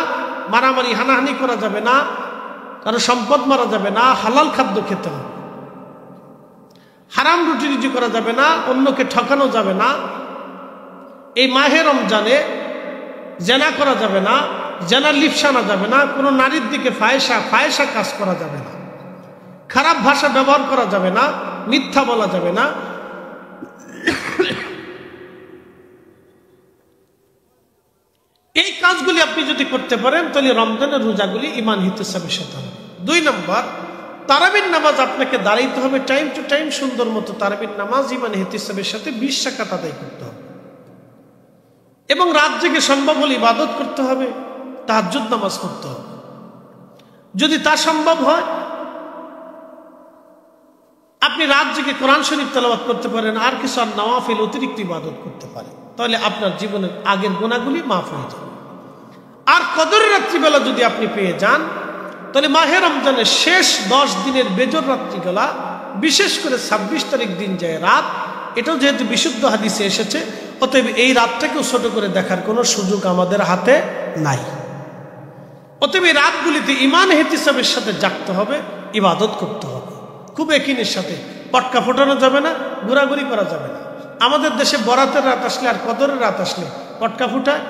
[SPEAKER 1] মারামারি হানাহানি করা যাবে না, কারো সম্পদ মারা যাবে না, হালাল খাদ্য খেতে হবে, হারাম রুটি রুজি করা যাবে না, অন্যকে ঠকানো যাবে না। এই মাহে রমজানে জেনা করা যাবে না, জেনার লিপ্সা আনা যাবে না, কোনো নারীর দিকে ফায়সা কাজ করা যাবে না, খারাপ ভাষা ব্যবহার করা যাবে না, মিথ্যা বলা যাবে না। এই কাজগুলি আপনি যদি করতে পারেন তাহলে রমজানের রোজাগুলি ঈমান ইহতিসাবের সাথে হবে। 2 নম্বর, তারাবির নামাজ আপনাকে দাঁড়াইতে হবে টাইম টু টাইম, সুন্দর মতো তারাবির নামাজ ঈমান ইহতিসাবের সাথে 20 রাকাত আদায় করতে হবে, এবং রাত জেগে সম্ভব হলে ইবাদত করতে হবে, তাহাজ্জুদ নামাজ করতে হবে। যদি তা সম্ভব হয় আপনি রাত জেগে কোরআন শরীফ তেলাওয়াত করতে পারেন, আর কিছু আর নওয়াফিল অতিরিক্ত ইবাদত করতে পারেন, তাহলে আপনার জীবনের আগের গুনাহগুলি মাফ হয়ে যাবে। আর কদরের রাত্রিবেলা যদি আপনি পেয়ে যান তাহলে মাহে রমজানের শেষ 10 দিনের বেজর রাত্রিবেলা, বিশেষ করে 26 তারিখ দিন যায় রাত, এটাও যেহেতু বিশুদ্ধ হাদিসে এসেছে, অতএব এই রাতটাকেও ছোট করে দেখার কোনো সুযোগ আমাদের হাতে নাই। অতএব এই রাতগুলিতে ঈমান ইহতিসাবের সাথে জাগতে হবে, ইবাদত করতে হবে খুব ইয়াকিনের সাথে। পটকা ফোটানো যাবে না, ঘোরাঘুরি করা যাবে না। আমাদের দেশে বরাতের রাত আসলে আর কদরের রাত আসলে পটকা ফুটায়,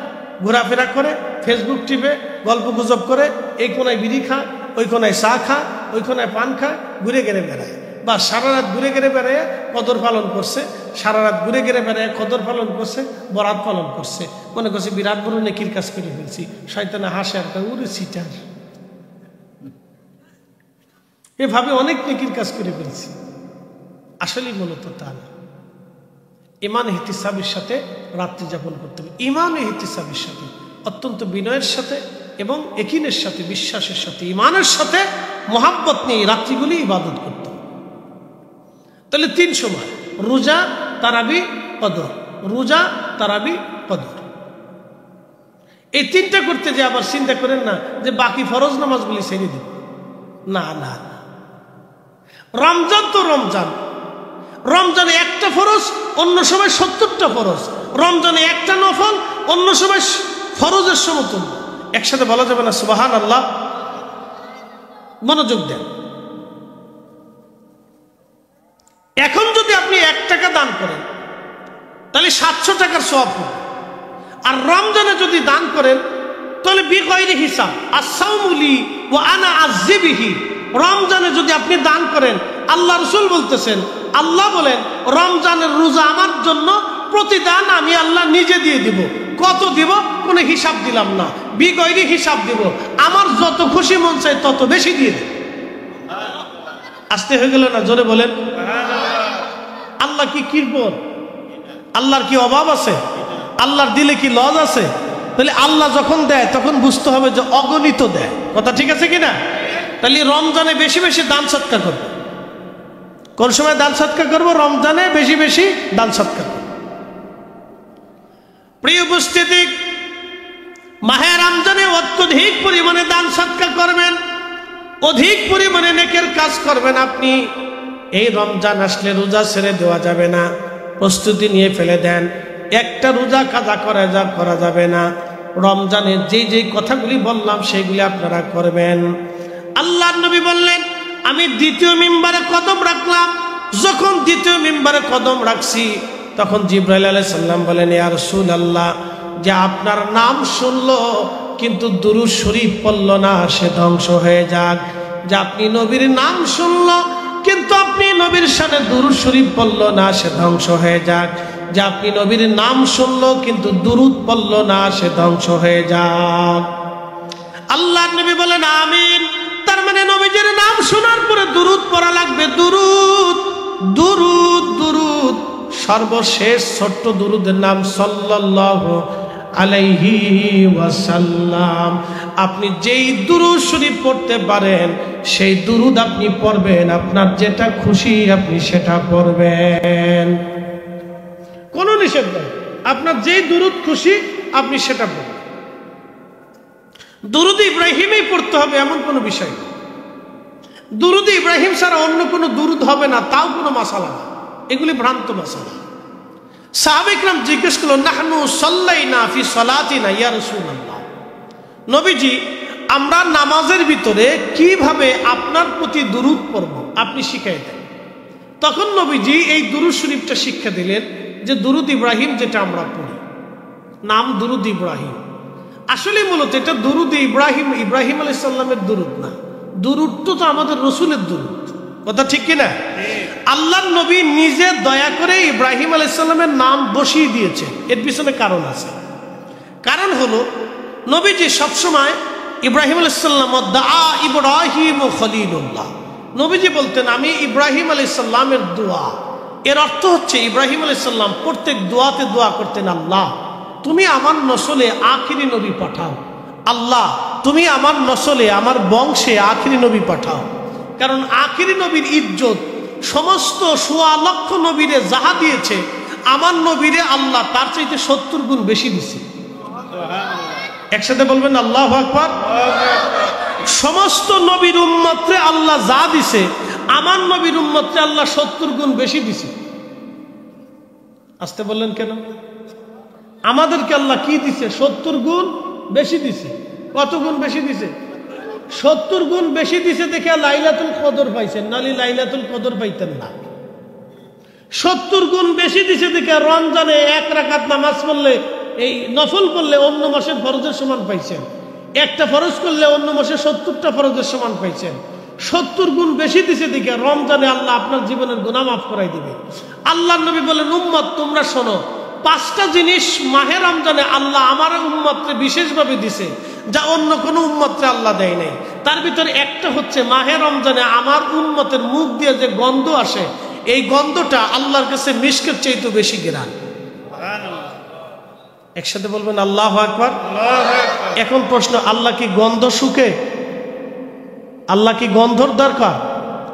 [SPEAKER 1] ঘোরাফেরা করে, ফেসবুক টিপে, গল্প গুজব করে, এই কোনায় বিড়ি খায়, ওই কোনায় চা খায়, ওই কোনায় পান খায়, ঘুরে গেড়ে বেড়ায়, বা সারা রাত ঘুরে গেড়ে বেড়ায় কদর পালন করছে, সারা রাত ঘুরে গেড়ে বেড়ায় কদর পালন করছে, বরাত পালন করছে, মনে করছে বিরাট বড় নেকির কাজ করে ফেলছি, শয়তানে হাসে আর উড়ে সিটার, এভাবে অনেক নেকির কাজ করে ফেলছি। আসলে মূলত তা না। ঈমান ইহতিসাবের সাথে রাত্রি যাপন করতে হবে, ঈমান ইহতিসাবের সাথে, অত্যন্ত বিনয়ের সাথে এবং ইয়াকিনের সাথে, বিশ্বাসের সাথে, ঈমানের সাথে মহাব্বত নিয়ে রাত্রিগুলি ইবাদত করতে হবে। তাহলে 3 সময়: রোজা, তারাবি, কদর। রোজা, তারাবি, কদর। এই 3টা করতে যে আবার চিন্তা করেন না যে বাকি ফরজ নামাজগুলি ছেড়ে দিন, না না। রমজান তো রমজান, রমজানে একটা ফরজ, অন্য সময় 70টা ফরজ। রমজানে একটা নফল, অন্য সময় ফরজের সমতুল্য। একসাথে বলা যাবে না সুবহানাল্লাহ? মনোযোগ দেন। এখন যদি আপনি 1 টাকা দান করেন তাহলে 700 টাকার সওয়াব হবে। আর রমজানে যদি দান করেন তাহলে বিগয়রি হিসাব, আস-সাওমু লি ওয়া আনা আযযি বিহি। রমজানে যদি আপনি দান করেন আল্লাহ রাসূল বলতেছেন, আল্লাহ বলেন রমজানের রোজা আমার জন্য প্রতিদান আমি আল্লাহ নিজে দিয়ে দিব। কত দিব? কোনো হিসাব দিলাম না, বিগয়রি হিসাব দিব। আমার যত খুশি মন চাই তত বেশি দিয়ে দেব। আসতে হয়ে গেল না? জোরে বলেন। আল্লাহ কি কৃপণ? আল্লাহর কি অভাব আছে? আল্লাহর দিলে কি লজ আছে? তাহলে আল্লাহ যখন দেয় তখন বুঝতে হবে যে অগণিত দেয়। কথা ঠিক আছে কিনা? তাহলে রমজানে বেশি বেশি দান সৎকা করবো। কোন সময় দান সৎকা করবো? রমজানে বেশি বেশি দান সৎকা করবো। প্রিয় উপস্থিতি, মাহে রমজানে অত্যধিক পরিমাণে দান সৎকা করবেন, অধিক পরিমাণে নেকের কাজ করবেন। আপনি এই রমজান আসলে রোজা ছেড়ে দেওয়া যাবে না, প্রস্তুতি নিয়ে ফেলে দেন। একটা রোজা কাজা করা যাবে না। রমজানের যেই যেই কথাগুলি বললাম সেগুলি আপনারা করবেন। আল্লাহর নবী বললেন, আমি দ্বিতীয় মিম্বারে কদম রাখলাম। যখন দ্বিতীয় মিম্বারে কদম রাখছি তখন জিবরাইল আলাইহিস সালাম বলেন, ইয়া রাসূলুল্লাহ, যে আপনার নাম শুনলো কিন্তু দুরূদ শরীফ পড়ল না, সে ধ্বংস হয়ে যাক। যে আপনি নবীর নাম শুনলো কিন্তু আপনি নবীর শানে দুরূদ শরীফ পড়ল না, সে ধ্বংস হয়ে যাক। যে আপনি নবীর নাম শুনলো কিন্তু দুরূদ পড়ল না, সে ধ্বংস হয়ে যাক। আল্লাহর নবী বলেন আমিন। তার মানে নবীজির নাম শোনার পরে দুরূদ পড়া লাগবে। দুরূদ দুরূদ দুরূদ। সর্বশেষ ছোট্ট দুরূদের নাম সাল্লাল্লাহু আলাইহি ওয়াসাল্লাম। আপনি যেই দুরূদ শরীফ পড়তে পারেন সেই দুরূদ আপনি পড়বেন। আপনার যেটা খুশি আপনি সেটা পড়বেন, কোনো নিষেধ নেই। আপনার যেই দুরূদ খুশি আপনি সেটা পড়বেন। দুরূদ ইব্রাহিমই পড়তে হবে এমন কোনো বিষয় নেই। দুরূদ ইব্রাহিম ছাড়া অন্য কোনো দুরূদ হবে না, তাও কোনো মাসালা না। এগুলি ভ্রান্ত মাসালা। সাহাবা ইকরাম জিজ্ঞেস করলো, নাহনু সাল্লাইনা ফি সালাতিনা ইয়া রাসূলুল্লাহ, নবীজি আমরা নামাজের ভিতরে কিভাবে আপনার প্রতি দুরূদ পড়ব আপনি শিখাই দেন। তখন নবীজি এই দুরূদ শরীফটা শিক্ষা দিলেন, যে দুরূদ ইব্রাহিম যেটা আমরা পড়ি, নাম দুরূদ ইব্রাহিম। আসলে মূলত এটা দুরূদ ইব্রাহিম, ইব্রাহিম আলাইহিস সালামের দুরূদ না। দুরূদ তো আমাদের রাসূলের দুরূদ। কথা ঠিক কিনা? আল্লাহর নবী নিজে দয়া করে ইব্রাহিম আলাইহিস সালামের নাম বসিয়ে দিয়েছে। এর পিছনে কারণ আছে। কারণ হলো নবীজি সবসময় ইব্রাহিম আলাইহিস সালাম দা ইব্রাহিম খলিলুল্লাহ, নবীজি বলতেন আমি ইব্রাহিম আলাইহিস সালামের দোয়া। এর অর্থ হচ্ছে ইব্রাহিম আলাইহিস সালাম প্রত্যেক দোয়াতে দোয়া করতেন, আল্লাহ তুমি আমার নসলে আখিরি নবী পাঠাও। আল্লাহ তুমি আমার নসলে আমার বংশে আখিরি নবী পাঠাও। কারণ আখিরি নবীর ইজ্জত সমস্ত ১৬ লক্ষ নবীরে যাহা দিয়েছে, আমার নবীরে আল্লাহ তার চাইতে ৭০ গুণ বেশি দিছে। একসাথে বলবেন আল্লাহু আকবার। সমস্ত নবীর উম্মতরে আল্লাহ যা দিছে, আমার নবীর উম্মতরে আল্লাহ ৭০ গুণ বেশি দিছে। আসতে বললেন কেন? আমাদেরকে আল্লাহ কি দিছে? ৭০ গুণ বেশি দিছে। কত গুণ বেশি দিছে? ৭০ গুণ বেশি দিছে দেখে লাইলাতুল কদর পাইছেন, নালি লাইলাতুল কদর পাইতেন না। ৭০ গুণ বেশি দিছে দেখে রমজানে ১ রাকাত নামাজ পড়লে, এই নফল পড়লে অন্য মাসে ফরজের সমান পাইছেন। একটা ফরজ করলে অন্য মাসে ৭০টা ফরজের সমান পাইছেন। ৭০ গুণ বেশি দিছে দেখে রমজানে আল্লাহ আপনার জীবনের গুনাহ মাফ করাই দিবে। আল্লাহর নবী বলেন, উম্মত তোমরা শোনো, ৫টা জিনিস মাহে রমজানে আল্লাহ আমার উম্মতকে বিশেষভাবে দিছে, যা অন্য কোনো উম্মতকে আল্লাহ দেয় নাই। তার ভিতরে একটা হচ্ছে মাহে রমজানে আমার উম্মতের মুখ দিয়ে যে গন্ধ আসে, এই গন্ধটা আল্লাহর কাছে মিশকের চাইতে বেশি ঘ্রাণ। একসাথে বলবেন আল্লাহু আকবার। এখন প্রশ্ন, আল্লাহ কি গন্ধ শুকে? আল্লাহ কি গন্ধর দরকার?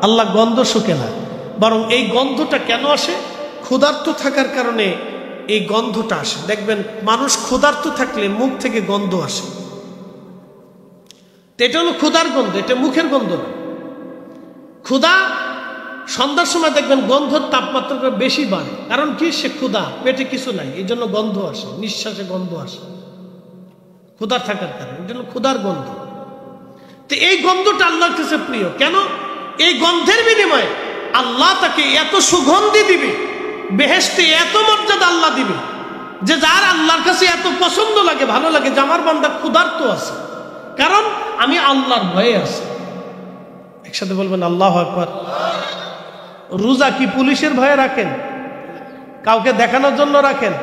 [SPEAKER 1] আল্লাহ গন্ধ শুকে না, বরং এই গন্ধটা কেন আসে? ক্ষুধার্ত থাকার কারণে এই গন্ধটা আসে। দেখবেন মানুষ ক্ষুধার্ত থাকলে মুখ থেকে গন্ধ আসে। এটা হলো ক্ষুধার গন্ধ, এটা মুখের গন্ধ না। ক্ষুধা সন্ধ্যার সময় দেখবেন গন্ধর তাপমাত্রা বেশি বাড়ে। কারণ কি? সে ক্ষুধা, পেটে কিছু নাই, এই জন্য গন্ধ আসে, নিঃশ্বাসে গন্ধ আসে, ক্ষুধার থাকার কারণে। এটা হলো ক্ষুধার গন্ধ। তো এই গন্ধটা আল্লাহর কাছে প্রিয়। কেন? এই গন্ধের বিনিময়ে আল্লাহ তাকে এত সুগন্ধি দিবে, বেহেশতে এত মর্যাদা আল্লাহ দিবে, যে যার আল্লাহর কাছে এত পছন্দ লাগে, ভালো লাগে, যে আমার বান্দা ক্ষুধার্ত আছে, কারণ আমি আল্লাহর ভয়ে আছি। একসাথে বলবেন আল্লাহু আকবার। রোজা কি পুলিশের ভয়ে রাখেন? কাউকে দেখানোর জন্য রাখেন?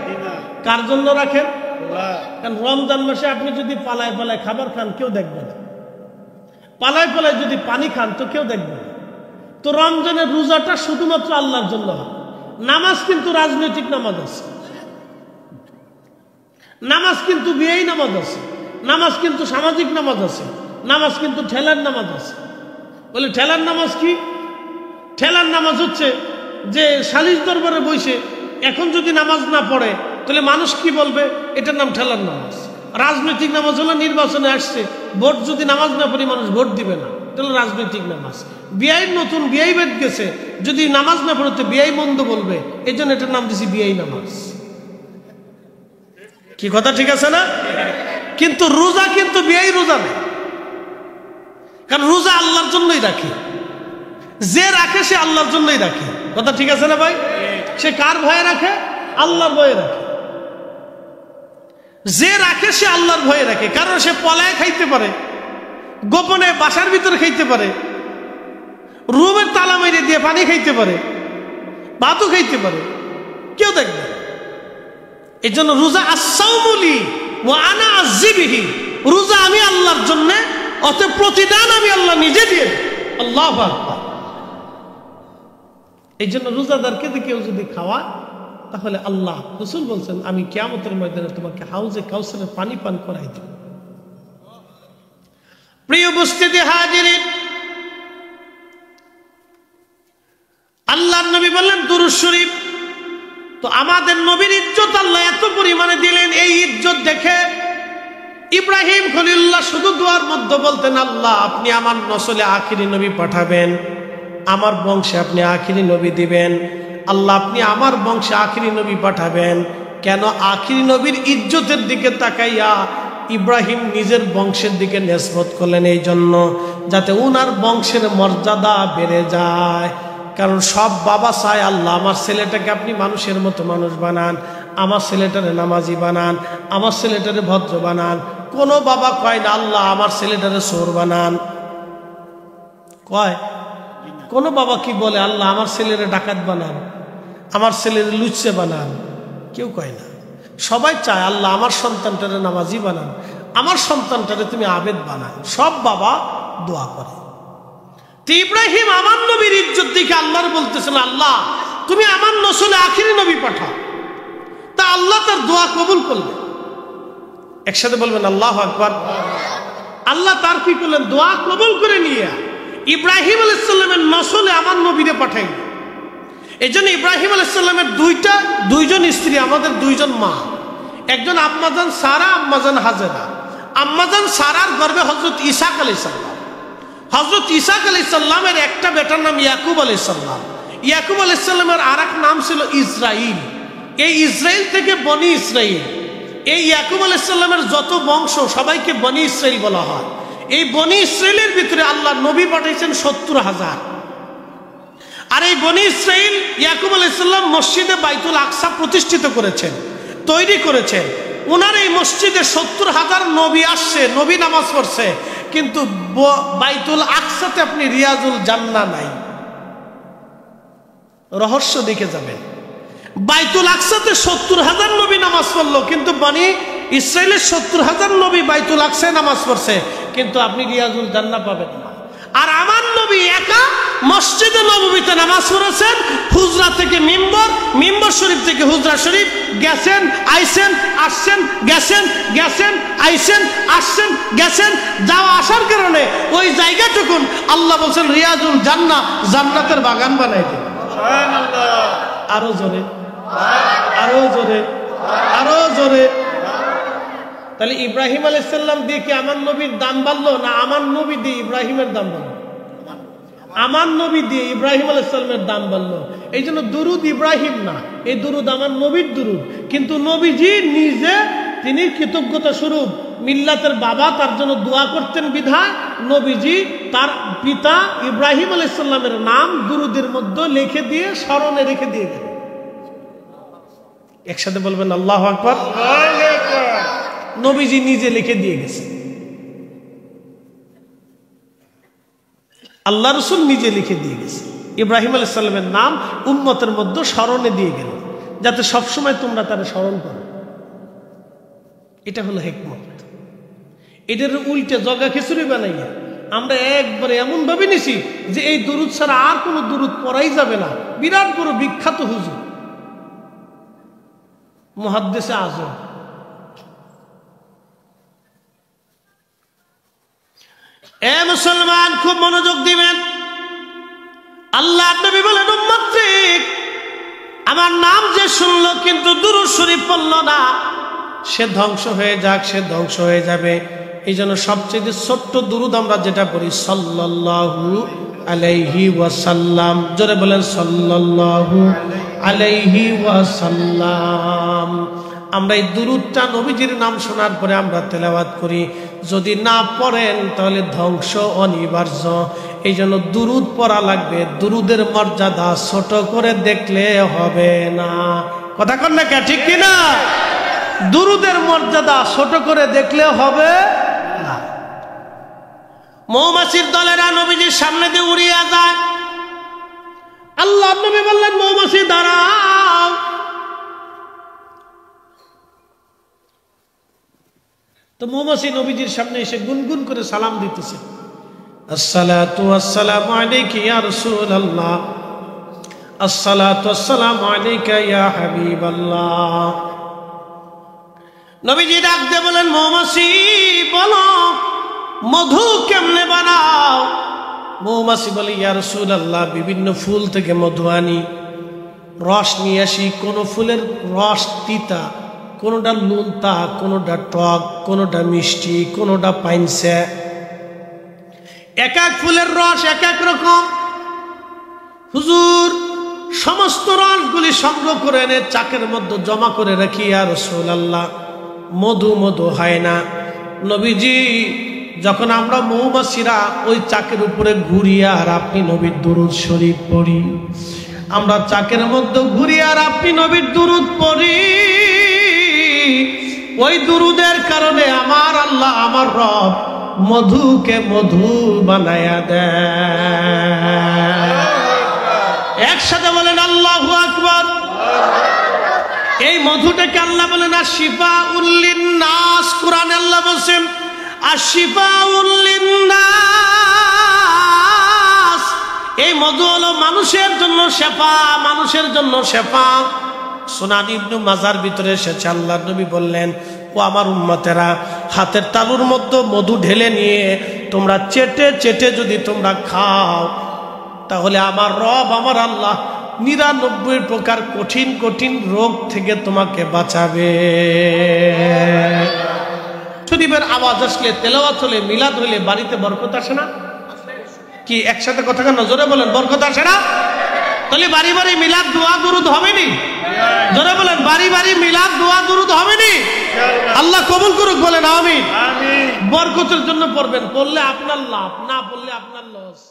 [SPEAKER 1] কার জন্য রাখেন? কারণ রমজান মাসে আপনি যদি পালায় পালায় খাবার খান কেউ দেখবে না, পালায় পালায় যদি পানি খান তো কেউ দেখবে না। তো রমজানের রোজাটা শুধুমাত্র আল্লাহর জন্য হয়। নামাজ কিন্তু রাজনৈতিক নামাজ আছে, নামাজ কিন্তু বিয়েই নামাজ আছে, নামাজ কিন্তু সামাজিক নামাজ আছে, নামাজ কিন্তু ঠেলার নামাজ আছে। বলে ঠেলার নামাজ কি? ঠেলার নামাজ হচ্ছে যে সালিশ দরবারে বসে এখন যদি নামাজ না পড়ে তাহলে মানুষ কি বলবে, এটার নাম ঠেলার নামাজ। রাজনৈতিক নামাজ হলো নির্বাচনে আসছে, ভোট যদি নামাজ না পড়ি মানুষ ভোট দিবে না, তাহলে রাজনৈতিক নামাজ। বিয়াই নতুন বিয়াই বেদ গেছে, যদি নামাজ না পড়ে তো বিয়াই মন্দ বলবে, এই জন্য এটার নাম দিছি বিয়াই নামাজ। কি কথা ঠিক আছে না? কিন্তু রোজা কিন্তু বিয়াই রোজা নেই, কারণ রোজা আল্লাহর জন্যই রাখে, যে রাখে সে আল্লাহর জন্যই রাখে। কথা ঠিক আছে না ভাই? সে কার ভয়ে রাখে? আল্লাহর ভয়ে রাখে। যে রাখে সে আল্লাহর ভয়ে রাখে, কারণ সে পলায় খাইতে পারে, গোপনে বাসার ভিতরে খাইতে পারে, রুমের তালা মেরে দিয়ে পানি খাইতে পারে, ভাতও খাইতে পারে, কেউ দেখবে। এই জন্য রোজা আসাউমুলি ওয়া আনা আজিবিহি, রোজা আমি আল্লাহর জন্য, অতএব প্রতিদান আমি আল্লাহ নিজে দিয়ে দিই। আল্লাহু আকবার। এই জন্য রোজাদারকে কেউ যদি খাওয়ায় তাহলে আল্লাহ রাসূল বলছেন আমি কিয়ামতের ময়দানে তোমাকে হাউজে কাউসারের পানি পান করাই দেব। প্রিয় উপস্থিতি হাজিরিন, আল্লাহর নবী বললেন দুরূদ শরীফ। তো আমাদের নবীর ইজ্জত আল্লাহ এত পরিমাণে দিলেন, এই ইজ্জত দেখে ইব্রাহিম খলিলুল্লাহ শুধু দোয়ার মধ্যে বলতেন আল্লাহ আপনি আমার নসলে আখিরি নবী পাঠাবেন, আমার বংশে আপনি আখিরি নবী দিবেন, আল্লাহ আপনি আমার বংশে আখিরি নবী পাঠাবেন। কেন? আখিরি নবীর ইজ্জতের দিকে তাকাইয়া ইব্রাহিম নিজের বংশের দিকে নিসবত করলেন, এই জন্য যাতে উনার বংশের মর্যাদা বেড়ে যায়। কারণ সব বাবা চায় আল্লাহ আমার ছেলেটাকে আপনি মানুষের মতো মানুষ বানান, আমার ছেলেটারে নামাজি বানান, আমার ছেলেটারে ভদ্র বানান। কোনো বাবা কয় না আল্লাহ আমার ছেলেটারে চোর বানান, কয়? কোনো বাবা কি বলে আল্লাহ আমার ছেলেরে ডাকাত বানান, আমার ছেলের লুচ্চে বানান? কেউ কয় না। সবাই চায় আল্লাহ আমার সন্তানটারে নামাজি বানান, আমার সন্তানটারে তুমি আবেদ বানান। সব বাবা দোয়া করে। তো ইব্রাহিম আমার নবীর ইজ্জত দিকে আল্লাহর বলতেছেন আল্লাহ তুমি আমার নসলে আখিরি নবী পাঠাও। তা আল্লাহ তার দোয়া কবুল করলেন। একসাথে বলবেন আল্লাহু আকবার। আল্লাহ তার কি করলেন? দোয়া কবুল করে নিয়ে ইব্রাহিম আলাইহিস সালামের নসলে আমার নবীরে পাঠাইলেন। এই জন্য ইব্রাহিম আলাইহিস সালামের দুইজন স্ত্রী, আমাদের দুইজন মা, একজন আম্মাজান সারা, আম্মাজান হাজেরা। আম্মাজান সারার গর্ভে হযরত ইসাক আলাইহিস সালাম, হযরত ইসাক আলাইহিস সালামের একটা বেটার নাম ইয়াকুব আলাইহিস সালাম। ইয়াকুব আলাইহিস সালামের আরেক নাম ছিল ইসরাইল। এই ইসরাইল থেকে বনি ইসরাইল। এই ইয়াকুব আলাইহিস সালামের যত বংশ সবাইকে বনি ইসরাইল বলা হয়। এই বনি ইসরাইলের ভিতরে আল্লাহ নবী পাঠাইছেন ৭০,০০০। আর এই বনি ইসরাইল ইয়াকুব আলাইহিস সালাম মসজিদে বাইতুল আকসা প্রতিষ্ঠিত করেছেন, তৈরি করেছেন। ওনার এই মসজিদে ৭০,০০০ নবী আসছে, নবী নামাজ পড়ছে, কিন্তু বাইতুল আকসাতে আপনি রিয়াজুল জান্নাহ নাই। রহস্য দেখে যাবেন। বাইতুল আকসাতে ৭০,০০০ নবী নামাজ পড়লো, কিন্তু বনি ইসরাইলের ৭০,০০০ নবী বাইতুল আকসায় নামাজ পড়ছে, কিন্তু আপনি রিয়াজুল জান্নাহ পাবেন না। আর আমার নবী একা মসজিদে নববীতে নামাজ পড়েছেন, হুজরা থেকে মিম্বর, মিম্বর শরীফ থেকে হুজরা শরীফ, গেছেন আইছেন আসছেন, গেছেন গেছেন আইছেন আসছেন গেছেন। যাওয়া আসার কারণে ওই জায়গাটুকুন আল্লাহ বলছেন রিয়াজুল জান্নাহ, জান্নাতের বাগান বানাই দেন। সুবহানাল্লাহ। আরো জোরে, আরো জোরে, আরো জোরে। তাহলে ইব্রাহিম আলাইহিস সালাম দিয়ে কি আমার নবীর দাম বাড়লো না আমার নবী দিয়ে ইব্রাহিমের দাম বাড়লো? আমার নবী দিয়ে ইব্রাহিম আলাইহিস সালামের দাম বাড়লো। এই জন্য দুরুদ ইব্রাহিম না, এই দুরুদ আমার নবীর দুরুদ। কিন্তু নবীজি নিজে তিনি কৃতজ্ঞতা স্বরূপ মিল্লাতের বাবা তার জন্য দোয়া করতেন বিধায় নবীজি তার পিতা ইব্রাহিম আলাইহিস সালামের নাম দুরুদের মধ্যে লিখে দিয়ে স্মরণে রেখে দিয়ে গেলেন। একসাথে বলবেন আল্লাহু আকবার। নবীজি নিজে লিখে দিয়ে গেছে, আল্লাহ রাসূল নিজে লিখে দিয়ে গেছে। ইব্রাহিম আলাইহিস সালামের নাম উম্মতের মধ্যে স্মরণে দিয়ে গেল, যাতে সবসময় তোমরা তারা স্মরণ করো। এটা হলো হিকমত। এটার উল্টে জগা খিচুড়ি বানাইয়া আমরা একবারে এমন ভাবে নিছি যে এই দুরুদ ছাড়া আর কোনো দুরুদ পড়াই যাবে না। বিরাট বড় বিখ্যাত হুজুর মুহাদ্দিসে আযম। এ মুসলমান, খুব মনোযোগ দিবেন। আল্লাহর নবী বলেন, উম্মতরিক আমার নাম যে শুনলো কিন্তু দুরূদ শরীফ পড়ল না, সে ধ্বংস হয়ে যাক, সে ধ্বংস হয়ে যাবে। এই জন্য সবচেয়ে ছোট্ট দুরূদ আমরা যেটা পড়ি, সাল্লাল্লাহু আলাইহি ওয়াসাল্লাম। জোরে বলেন, সাল্লাল্লাহু আলাইহি ওয়াসাল্লাম। আমরা এই দুরূদটা নবীজির নাম শোনার পরে আমরা তেলাওয়াত করি। যদি না পড়েন তাহলে ধ্বংস অনিবার্য। এই জন্য দুরূদ পড়া লাগবে। দুরূদের মর্যাদা ছোট করে দেখলে হবে না। কথা কন না কে, ঠিক কিনা? দুরূদের মর্যাদা ছোট করে দেখলে হবে না। মৌমাছির দলেরা নবীজির সামনে দিয়ে উড়িয়া যায়। আল্লাহ নবী বললেন, মৌমাছি দাঁড়াও। তো মৌমাছি নবীজির সামনে এসে গুনগুন করে সালাম দিতেছে, আসসালাতু ওয়াসসালামু আলাইকা ইয়া রাসূলুল্লাহ, আসসালাতু ওয়াসসালামু আলাইকা ইয়া হাবিবাল্লাহ। নবীজি ডাক দিয়ে বলেন, মৌমাছি বলো মধু কেমনে বানাও? মৌমাছি বলে, ইয়া রাসূলুল্লাহ, বিভিন্ন ফুল থেকে মধু আনি, রস নিয়ে আসি। কোন ফুলের রস তিতা, কোনোটা নুনতা, কোনোটা টক, কোনোটা মিষ্টি, কোনোটা পাইনসে। এক এক ফুলের রস এক এক রকম। হুজুর সমস্ত রসগুলি সংগ্রহ করে এনে চাকের মধ্যে জমা করে রাখি, ইয়া রাসূলুল্লাহ, মধু মধু হয় না। নবীজি যখন আমরা মৌমাছিরা ওই চাকের উপরে ঘুরি আর আপনি নবীর দুরূদ শরীফ পড়ি, আমরা চাকের মধ্যে ঘুরি আর আপনি নবীর দুরূদ পড়ি, ওই দুরূদের কারণে আমার আল্লাহ, আমার রব মধুকে মধু বানায়া দেয়। একসাথে বলেন আল্লাহু আকবার। এই মধুটাকে আল্লাহ বলেন আশিফাউল লিন্নাস। কুরআনে আল্লাহ বলেন আশিফাউল লিন্নাস। এই মধু হলো মানুষের জন্য শেফা, মানুষের জন্য শেফা। সুনান ইবনে মাজার ভিতরে এসেছে, আল্লাহর নবী বললেন, ও আমার উম্মতেরা, হাতের তালুর মধ্যে মধু ঢেলে নিয়ে তোমরা চেটে চেটে যদি তোমরা খাও, তাহলে আমার রব, আমার আল্লাহ ৯৯ প্রকার কঠিন কঠিন রোগ থেকে তোমাকে বাঁচাবে। শরীফের আওয়াজ আসলে, তেলাওয়াত হলে, মিলাদ হলে বাড়িতে বরকত আসে না? কি একসাথে কথা কেন জোরে বলেন, বরকত আসে না? তাহলে বাড়ি বাড়ি মিলাদ দোয়া দুরূদ হবে নি? জোরে বলেন, বাড়ি বাড়ি মিলাদ দোয়া দুরূদ হবে নি? আল্লাহ কবুল করুক, বলেন আমিন। বরকতের জন্য পড়বেন, পড়লে আপনার লাভ, না পড়লে আপনার লস।